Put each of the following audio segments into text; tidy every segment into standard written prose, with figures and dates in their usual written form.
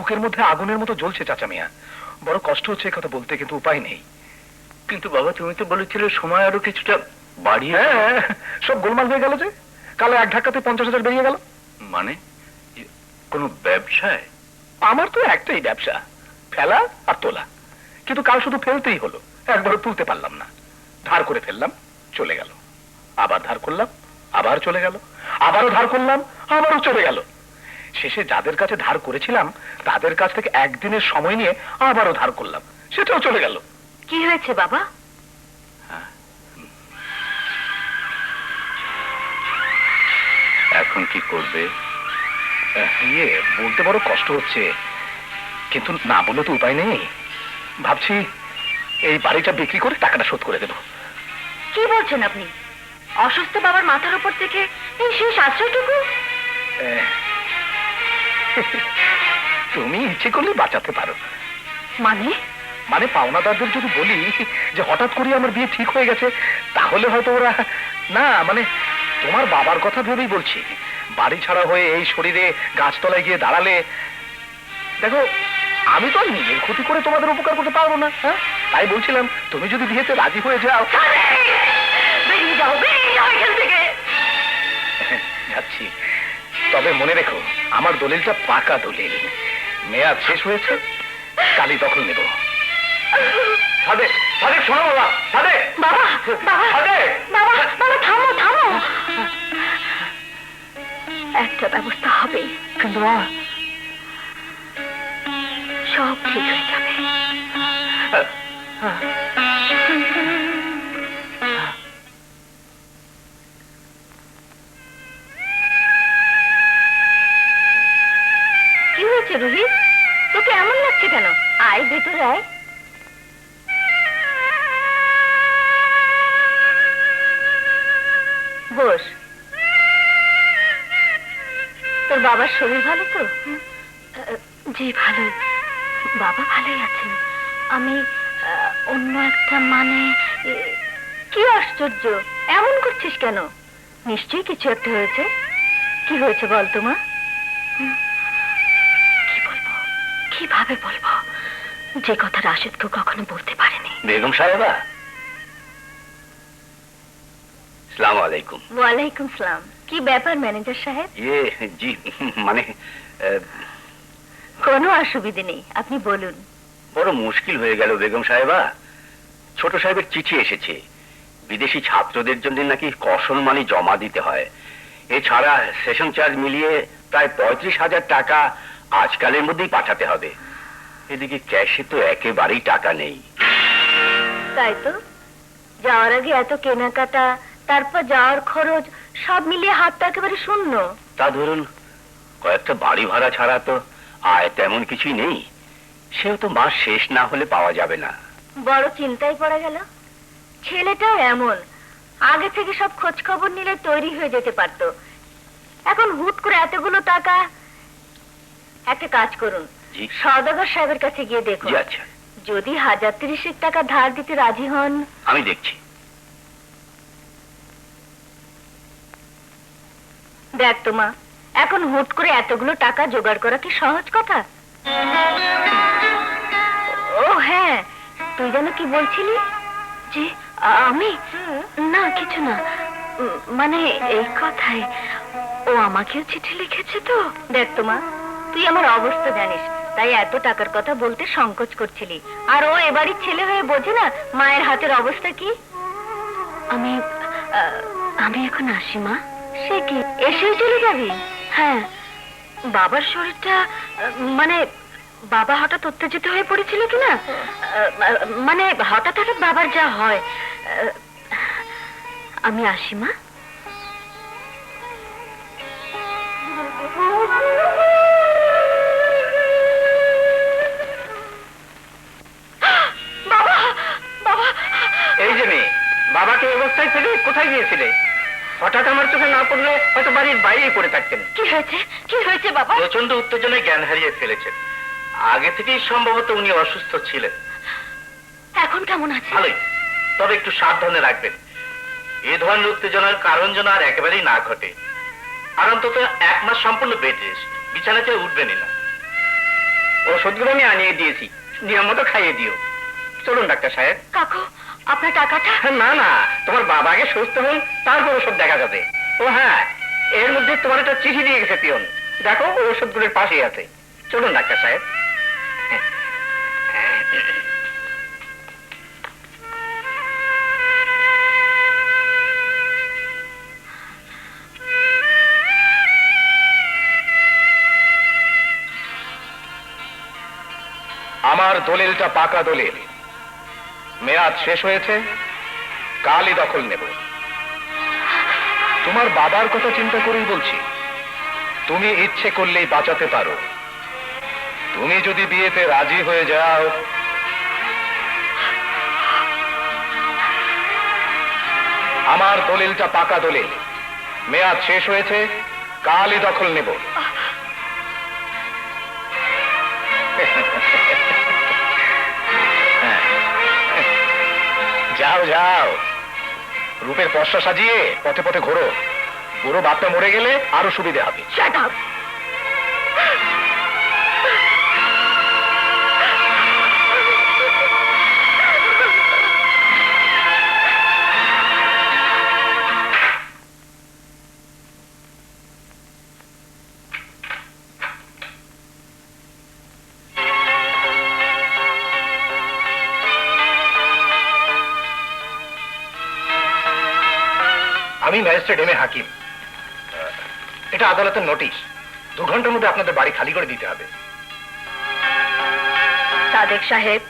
বুকের মধ্যে আগুনের মতো জ্বলছে চাচা মিয়া। বড় কষ্ট হচ্ছে কথা বলতে, কিন্তু উপায় নেই। কিন্তু বাবা, তুমি তো বলেছিলে সময় আরো কিছুটা বাড়িয়ে। হ্যাঁ, সব গোলমাল হয়ে গেল যে, কালো এক ধাক্কাতে 50,000 বেরিয়ে গেল। মানে কোনো ব্যবসায়? আমার তো একটাই ব্যবসা, ফেলা আর তোলা। কিন্তু কাল শুধু ফেলতেই হলো, একবারও তুলতে পারলাম না। ধার করে ফেললাম, চলে গেল। আবার ধার করলাম, আবার চলে গেল। আবারও ধার করলাম, আবারও চলে গেল। শেষে যাদের কাছে ধার করেছিলাম তাদের কাছ থেকে একদিনের সময় নিয়ে আবারও ধার করলাম, সেটাও চলে গেল। কি হয়েছে বাবা? এখন কি করবে? বলতে বড় কষ্ট হচ্ছে, কিন্তু না বলে তো উপায় নেই। ভাবছি এই বাড়িটা বিক্রি করে টাকাটা শোধ করে দেব। কি বলছেন আপনি? অসুস্থ বাবার মাথার উপর থেকে এই শেষ আশ্রয়টুকু? তুমি ইচ্ছে করলে বাঁচাতে পারো। মানে? মানে পাওনাদারদের যদি বলি যে হঠাৎ করে আমার বিয়ে ঠিক হয়ে গেছে, তাহলে হয়তো ওরা না, মানে তোমার বাবার কথা ভেবেই বলছি। বাড়ি ছাড়া হয়ে এই শরীরে গাছতলায় গিয়ে দাঁড়ালে, দেখো আমি তো আর নিজের ক্ষতি করে তোমাদের উপকার করতে পারবো না। হ্যাঁ, তাই বলছিলাম তুমি যদি বিয়েতে রাজি হয়ে যাও। বেরিয়ে যাও, বেরিয়ে যাও এখান থেকে। যাচ্ছি, তবে মনে রেখো আমার দলিলটা পাকা দলিল। মেয়াদ শেষ হয়েছে, কালই দখল নেব। সাদেক, সাদেক শোনো বাবা। সাদেক, বাবা, বাবা, সাদেক, বাবা, বাবা থামো, থামো। একটা ব্যবস্থা হবে, কিন্তু মা, সব ঠিক হয়ে যাবে। কি হয়েছে রোহিত? তোকে এমন লাগছে কেন? আয় ভেতরে আয়। বস। তোর বাবার শরীর ভালো তো? জি ভালোই। বাবা ভালোই আছেন। আমি অন্য একটা মানে। কি আশ্চর্য, এমন করছিস কেন? নিশ্চয়ই কিছু একটা হয়েছে। কি হয়েছে বল তোমা? কি বলবো, কিভাবে বলবো যে কথা রাশেদকে কখনো বলতে পারেনি? বেগম সাহেবা, আসসালামু আলাইকুম। ওয়ালাইকুম সালাম। কি ব্যাপার ম্যানেজার সাহেব? জি, মানে কোনো অসুবিধে নেই, আপনি বলুন। বড় মুশকিল হয়ে গেল বেগম সাহেবা। ছোট সাহেবের চিঠি এসেছে, বিদেশি ছাত্রদের জন্য নাকি কসল মানি জমা দিতে হয়। এছাড়া সেশন চার্জ মিলিয়ে প্রায় 35,000 টাকা আজকালের মধ্যেই পাঠাতে হবে। এদিকে ক্যাশে তো একেবারেই টাকা নেই। তাই তো, যাওয়ার আগে এত কেনাকাটা, তারপর যাওয়ার খরচ, সব মিলিয়ে হাতটা একেবারে শূন্য। তা ধরুন কয়েকটা বাড়ি ভাড়া ছাড়া তো আয় তেমন কিছুই নেই। সেও তো মাস শেষ না হলে পাওয়া যাবে না। বড় চিন্তায় পড়ে গেল। ছেলেটাও এমন, আগে থেকে সব খোঁজ খবর নিলে তৈরি হয়ে যেতে পারতো। এখন হুট করে এতগুলো টাকা। একটা কাজ করুন, জি। সওদাগর সাহেবের কাছে গিয়ে দেখুন। জি, আচ্ছা। যদি 1030 টাকা ধার দিতে রাজি হন। আমি দেখছি। দেখ তোমা, এখন হুট করে এতগুলো টাকা জোগাড় করা কি সহজ কথা? ও হ্যাঁ, তুই যেন কি বলছিলি? যে আমি? না কিছু না, মানে এই কথাই। ও আমাকেও চিঠি লিখেছে তো। দেখ তোমা, তুই আমার অবস্থা জানিস, তাই এত টাকার কথা বলতে সংকোচ করছিলি। আর ও এবারই ছেলে হয়ে বোঝে না মায়ের হাতের অবস্থা কি। আমি এখন আসি মা। সে কি, এসেই চলে যাবি? হ্যাঁ, বাবার শরীরটা, মানে বাবা হঠাৎ উত্তেজিত হয়ে পড়েছিল কিনা, মানে হঠাৎ হঠাৎ বাবার যা হয়। আমি আসি মা। বাবা, বাবা। এই যে মেয়ে, বাবাকে এই অবস্থায় ফেলে কোথায় গিয়েছিলে? হঠাৎ আমার চোখে না পড়লে হয়তো বাড়ির বাইরেই পড়ে থাকতেন। কি হয়েছে, কি হয়েছে বাবা? প্রচন্ড উত্তেজনায় জ্ঞান হারিয়ে ফেলেছেন। আগে থেকেই সম্ভবত উনি অসুস্থ ছিলেন। এখন কেমন আছে? ভালোই, তবে একটু সাবধানে রাখবেন। এই ধরনের উত্তেজনার কারণ যেন আর একেবারেই না ঘটে। আর অন্তত 1 মাস সম্পূর্ণ বেড রেস্ট, বিছানা থেকে উঠবেনই না। ওষুধগুলো আমি আনিয়ে দিয়েছি, নিয়ম মতো খাইয়ে দিও। চলুন ডাক্তার সাহেব। কাকু, আপনার টাকাটা? না না, তোমার বাবা আগে সুস্থ হন, তারপর ওষুধ দেখা যাবে। ও হ্যাঁ, এর মধ্যে তোমার একটা চিঠি দিয়ে গেছে পিয়ন, দেখো ওই ওষুধগুলোর পাশেই আছে। চলুন ডাক্তার সাহেব। আমার দলিলটা পাকা দলিল, মেয়াদ শেষ হয়েছে, কালই দখল নেব। তোমার বাবার কথা চিন্তা করেই বলছি, তুমি ইচ্ছে করলেই বাঁচাতে পারো। তুমি যদি বিয়েতে রাজি হয়ে যাও, আমার দলিলটা পাকা দলিল, মেয়াদ শেষ হয়েছে, কালই দখল নেব। যাও যাও, রূপের পশা সাজিয়ে পথে পথে ঘোরো। বুড়ো বাপটা মরে গেলে আরো সুবিধা হবে। Shut up! আমি ম্যাজিস্ট্রেট এম এ হাকিম। এটা আদালতের নোটিশ, 2 ঘন্টার মধ্যে আপনাদের বাড়ি খালি করে দিতে হবে। সাদেক সাহেব,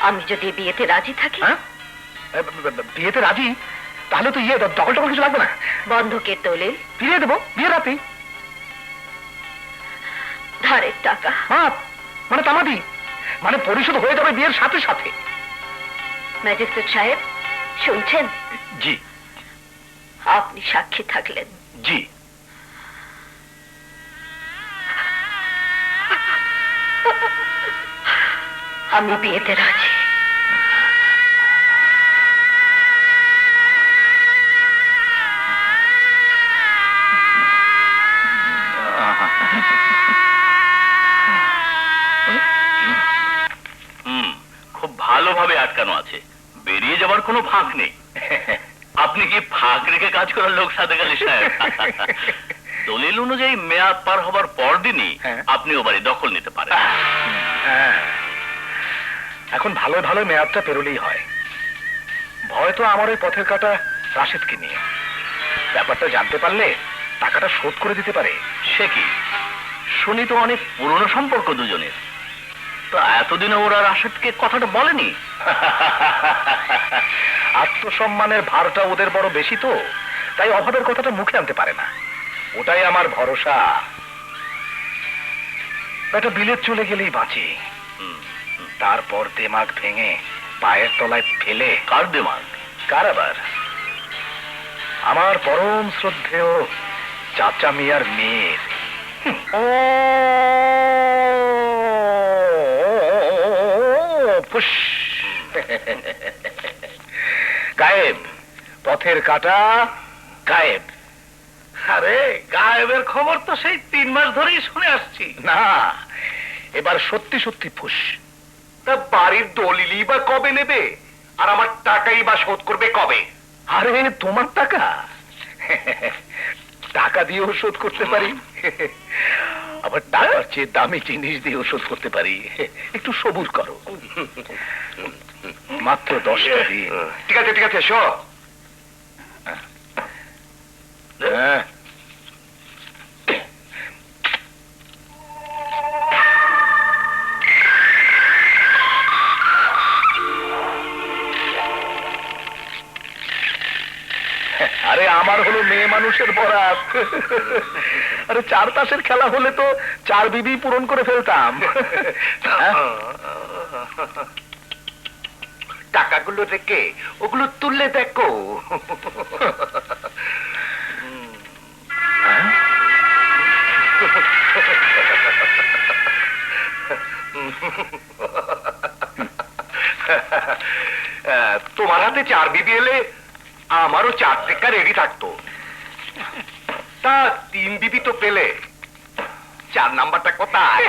আমি যদি বিয়েতে রাজি থাকি? বিয়েতে রাজি? তাহলে তো দখল টখল কিছু লাগবে না। বন্ধকের দলিল ফিরিয়ে দেবো বিয়ে রাতে। ধারের টাকা মানে তামাদি, মানে পরিশোধ হয়ে যাবে বিয়ের সাথে সাথে। ম্যাজিস্ট্রেট সাহেব শুনছেন? জি। আপনি সাক্ষী থাকলেন। জি। আমি বিয়েতে রাজি। খুব ভালোভাবে আটকানো আছে, বেরিয়ে যাবার কোনো ফাঁক নেই। আপনি কি ফাঁক রেখে কাজ করার লোক সাদেক আলী সাহেব? দলিল অনুযায়ী মেয়াদ পার হবার পরদিনই আপনি ও বাড়ি দখল নিতে পারেন। এখন ভালো ভালো মেয়াদটা পেরোলেই হয়। ভয় তো আমার ওই পথের কাটা রাশেদকে নিয়ে। ব্যাপারটা জানতে পারলে টাকাটা শোধ করে দিতে পারে। সে কি, শুনি তো অনেক পুরনো সম্পর্ক দুজনের। তো এতদিনে ওরা রাশেদকে কথাটা বলেনি? আত্মসম্মানের ভারটা ওদের বড় বেশি তো, তাই অভাবের কথাটা মুখে আনতে পারে না। ওটাই আমার ভরসা। একটা বিলেত চলে গেলেই বাঁচি, তারপর দেমাগ ভেঙে পায়ের তলায় ফেলে। কার দেমাগ? কার আবার? আমার পরম শ্রদ্ধেয় চাচা মিয়ার মেয়ের। ও ফুস। গায়েব, পথের কাটা গায়েব। আরে গায়েবের খবর তো সেই 3 মাস ধরেই শুনে আসছি। না, এবার সত্যি সত্যি ফুস। তা বাড়ির দলিলই বা কবে নেবে, আর আমার টাকাই বা শোধ করবে কবে? আরে তোমার টাকা? টাকা দিয়েও শোধ করতে পারি, আবার টাকার চেয়ে দামি জিনিস দিয়েও শোধ করতে পারি। একটু সবুর করো, মাত্র 10টা দিন। ঠিক আছে ঠিক আছে, শো। হ্যাঁ, আরে আমার হলো মেয়ে মানুষের বরাত। আরে 4 তাসের খেলা হলে তো 4 বিবি পূরণ করে ফেলতাম। টাকাগুলো রেখে ওগুলো তুললে দেখো। তোমার হাতে 4 বিবি এলে আমারও 4 টাকা রেডি থাকতো। তা 3 বিবি তো পেলে, 4 নাম্বারটা কোথায়?